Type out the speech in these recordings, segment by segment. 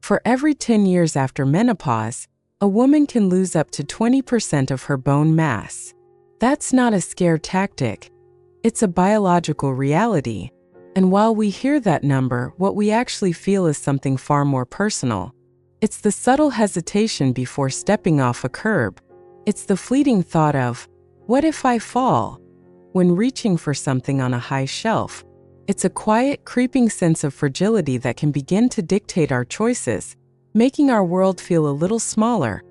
For every 10 years after menopause, a woman can lose up to 20% of her bone mass. That's not a scare tactic. It's a biological reality. And while we hear that number, what we actually feel is something far more personal. It's the subtle hesitation before stepping off a curb. It's the fleeting thought of, what if I fall? When reaching for something on a high shelf. It's a quiet, creeping sense of fragility that can begin to dictate our choices, making our world feel a little smaller,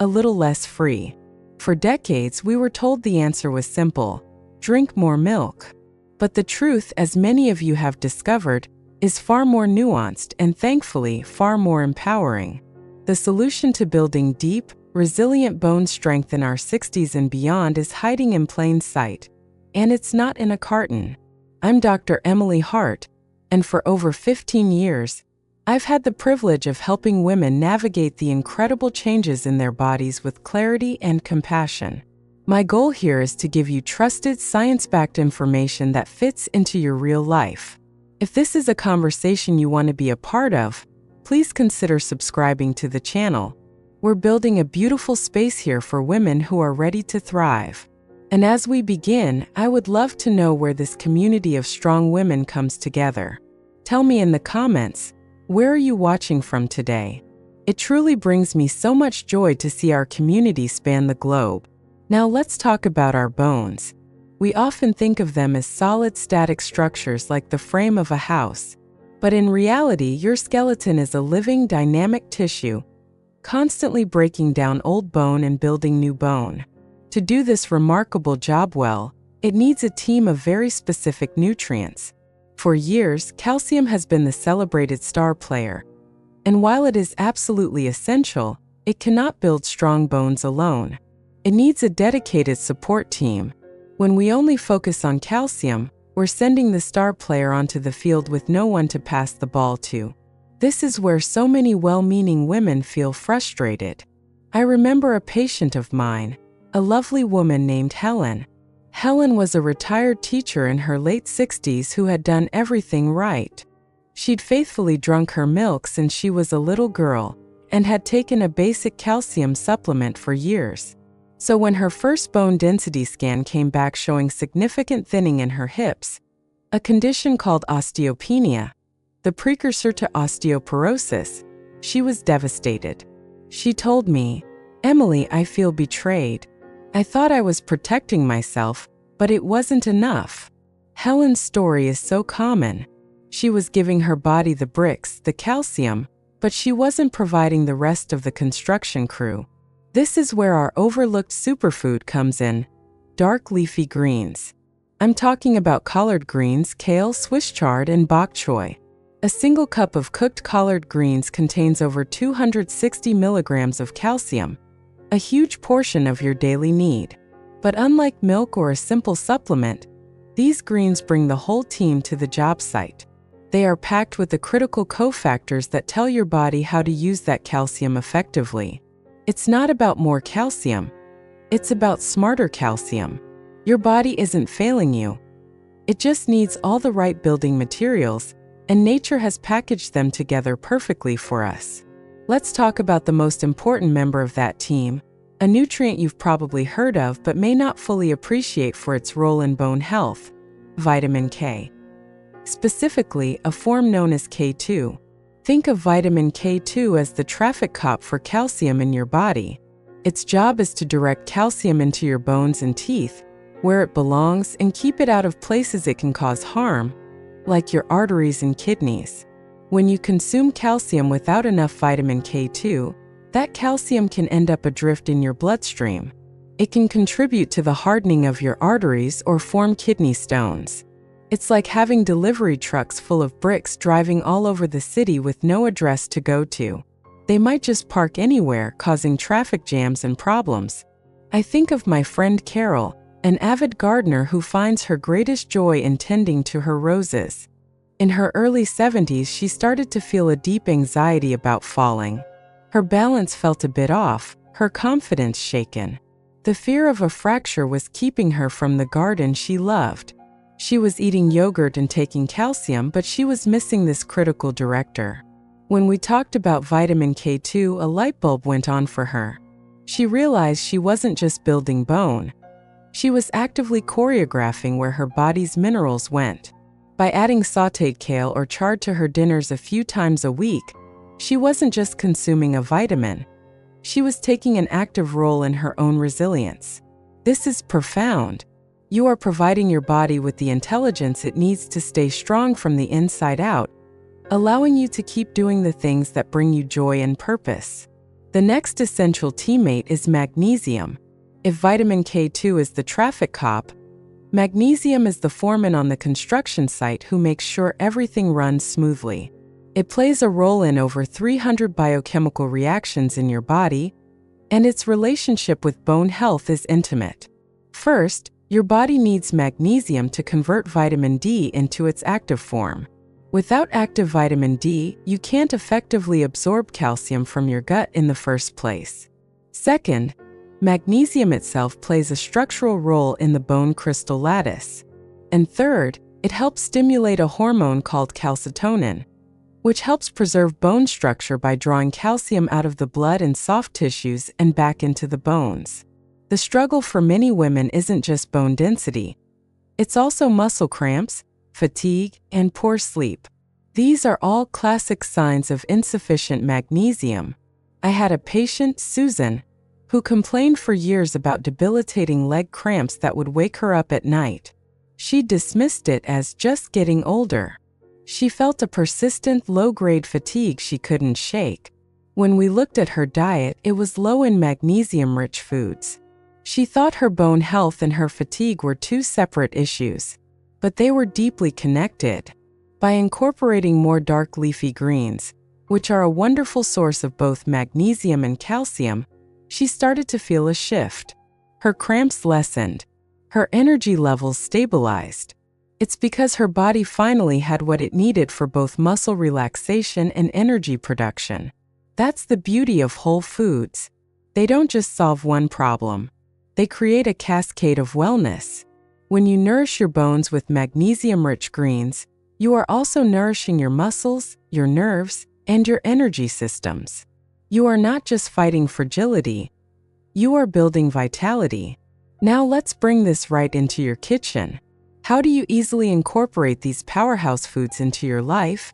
a little less free. For decades, we were told the answer was simple: drink more milk. But the truth, as many of you have discovered, is far more nuanced and, thankfully, far more empowering. The solution to building deep, resilient bone strength in our 60s and beyond is hiding in plain sight. And it's not in a carton. I'm Dr. Emily Hart, and for over 15 years, I've had the privilege of helping women navigate the incredible changes in their bodies with clarity and compassion. My goal here is to give you trusted, science-backed information that fits into your real life. If this is a conversation you want to be a part of, please consider subscribing to the channel. We're building a beautiful space here for women who are ready to thrive. And as we begin, I would love to know where this community of strong women comes together. Tell me in the comments, where are you watching from today? It truly brings me so much joy to see our community span the globe. Now let's talk about our bones. We often think of them as solid, static structures like the frame of a house. But in reality, your skeleton is a living, dynamic tissue, constantly breaking down old bone and building new bone. To do this remarkable job well, it needs a team of very specific nutrients. For years, calcium has been the celebrated star player. And while it is absolutely essential, it cannot build strong bones alone. It needs a dedicated support team. When we only focus on calcium, we're sending the star player onto the field with no one to pass the ball to. This is where so many well-meaning women feel frustrated. I remember a patient of mine, a lovely woman named Helen. Helen was a retired teacher in her late 60s who had done everything right. She'd faithfully drunk her milk since she was a little girl and had taken a basic calcium supplement for years. So when her first bone density scan came back showing significant thinning in her hips, a condition called osteopenia, the precursor to osteoporosis, she was devastated. She told me, "Emily, I feel betrayed. I thought I was protecting myself, but it wasn't enough." Helen's story is so common. She was giving her body the bricks, the calcium, but she wasn't providing the rest of the construction crew. This is where our overlooked superfood comes in: dark leafy greens. I'm talking about collard greens, kale, Swiss chard, and bok choy. A single cup of cooked collard greens contains over 260 milligrams of calcium, a huge portion of your daily need. But unlike milk or a simple supplement, these greens bring the whole team to the job site. They are packed with the critical cofactors that tell your body how to use that calcium effectively. It's not about more calcium. It's about smarter calcium. Your body isn't failing you. It just needs all the right building materials, and nature has packaged them together perfectly for us. Let's talk about the most important member of that team, a nutrient you've probably heard of but may not fully appreciate for its role in bone health: vitamin K. Specifically, a form known as K2. Think of vitamin K2 as the traffic cop for calcium in your body. Its job is to direct calcium into your bones and teeth, where it belongs, and keep it out of places it can cause harm, like your arteries and kidneys. When you consume calcium without enough vitamin K2, that calcium can end up adrift in your bloodstream. It can contribute to the hardening of your arteries or form kidney stones. It's like having delivery trucks full of bricks driving all over the city with no address to go to. They might just park anywhere, causing traffic jams and problems. I think of my friend Carol, an avid gardener who finds her greatest joy in tending to her roses. In her early 70s, she started to feel a deep anxiety about falling. Her balance felt a bit off, her confidence shaken. The fear of a fracture was keeping her from the garden she loved. She was eating yogurt and taking calcium, but she was missing this critical director. When we talked about vitamin K2, a light bulb went on for her. She realized she wasn't just building bone. She was actively choreographing where her body's minerals went. By adding sautéed kale or chard to her dinners a few times a week, she wasn't just consuming a vitamin. She was taking an active role in her own resilience. This is profound. You are providing your body with the intelligence it needs to stay strong from the inside out, allowing you to keep doing the things that bring you joy and purpose. The next essential teammate is magnesium. If vitamin K2 is the traffic cop, magnesium is the foreman on the construction site who makes sure everything runs smoothly. It plays a role in over 300 biochemical reactions in your body, and its relationship with bone health is intimate. First, your body needs magnesium to convert vitamin D into its active form. Without active vitamin D, you can't effectively absorb calcium from your gut in the first place. Second, magnesium itself plays a structural role in the bone crystal lattice. And third, it helps stimulate a hormone called calcitonin, which helps preserve bone structure by drawing calcium out of the blood and soft tissues and back into the bones. The struggle for many women isn't just bone density. It's also muscle cramps, fatigue, and poor sleep. These are all classic signs of insufficient magnesium. I had a patient, Susan, who complained for years about debilitating leg cramps that would wake her up at night. She dismissed it as just getting older. She felt a persistent low-grade fatigue she couldn't shake. When we looked at her diet, it was low in magnesium-rich foods. She thought her bone health and her fatigue were two separate issues, but they were deeply connected. By incorporating more dark leafy greens, which are a wonderful source of both magnesium and calcium, she started to feel a shift. Her cramps lessened. Her energy levels stabilized. It's because her body finally had what it needed for both muscle relaxation and energy production. That's the beauty of whole foods. They don't just solve one problem. They create a cascade of wellness. When you nourish your bones with magnesium-rich greens, you are also nourishing your muscles, your nerves, and your energy systems. You are not just fighting fragility. You are building vitality. Now let's bring this right into your kitchen. How do you easily incorporate these powerhouse foods into your life?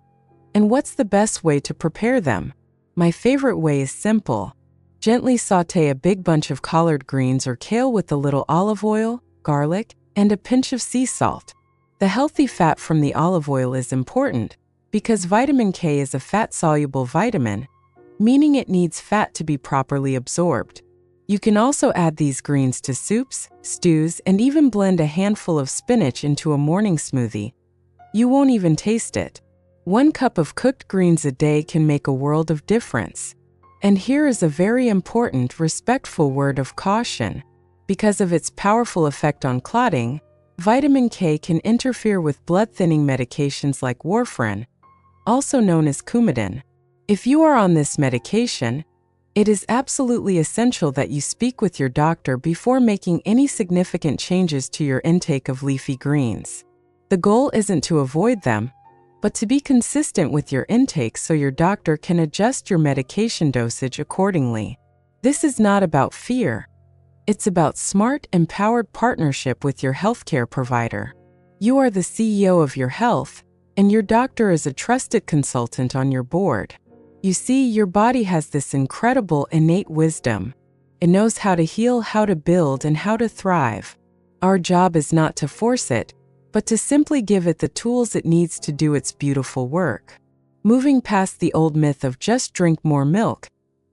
And what's the best way to prepare them? My favorite way is simple. Gently sauté a big bunch of collard greens or kale with a little olive oil, garlic, and a pinch of sea salt. The healthy fat from the olive oil is important because vitamin K is a fat-soluble vitamin, meaning it needs fat to be properly absorbed. You can also add these greens to soups, stews, and even blend a handful of spinach into a morning smoothie. You won't even taste it. 1 cup of cooked greens a day can make a world of difference. And here is a very important, respectful word of caution. Because of its powerful effect on clotting, vitamin K can interfere with blood-thinning medications like warfarin, also known as Coumadin. If you are on this medication, it is absolutely essential that you speak with your doctor before making any significant changes to your intake of leafy greens. The goal isn't to avoid them, but to be consistent with your intake so your doctor can adjust your medication dosage accordingly. This is not about fear. It's about smart, empowered partnership with your healthcare provider. You are the CEO of your health, and your doctor is a trusted consultant on your board. You see, your body has this incredible innate wisdom. It knows how to heal, how to build, and how to thrive. Our job is not to force it, but to simply give it the tools it needs to do its beautiful work. Moving past the old myth of just drink more milk,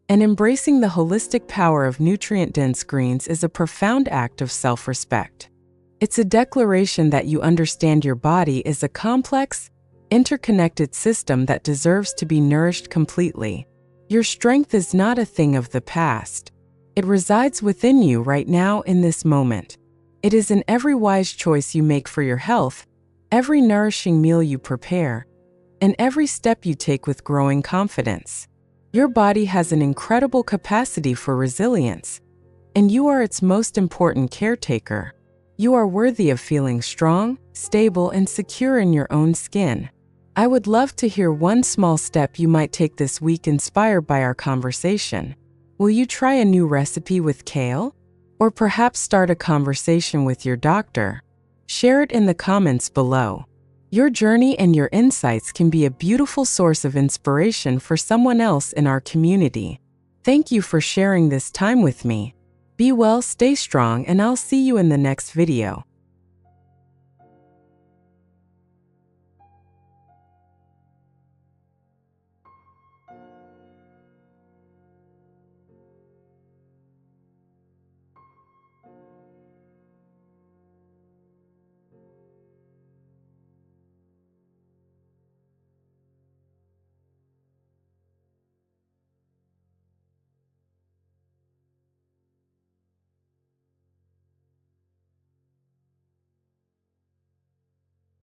and embracing the holistic power of nutrient-dense greens is a profound act of self-respect. It's a declaration that you understand your body is a complex, interconnected system that deserves to be nourished completely. Your strength is not a thing of the past. It resides within you right now in this moment. It is in every wise choice you make for your health, every nourishing meal you prepare, and every step you take with growing confidence. Your body has an incredible capacity for resilience, and you are its most important caretaker. You are worthy of feeling strong, stable, and secure in your own skin. I would love to hear one small step you might take this week inspired by our conversation. Will you try a new recipe with kale? Or perhaps start a conversation with your doctor? Share it in the comments below. Your journey and your insights can be a beautiful source of inspiration for someone else in our community. Thank you for sharing this time with me. Be well, stay strong, and I'll see you in the next video.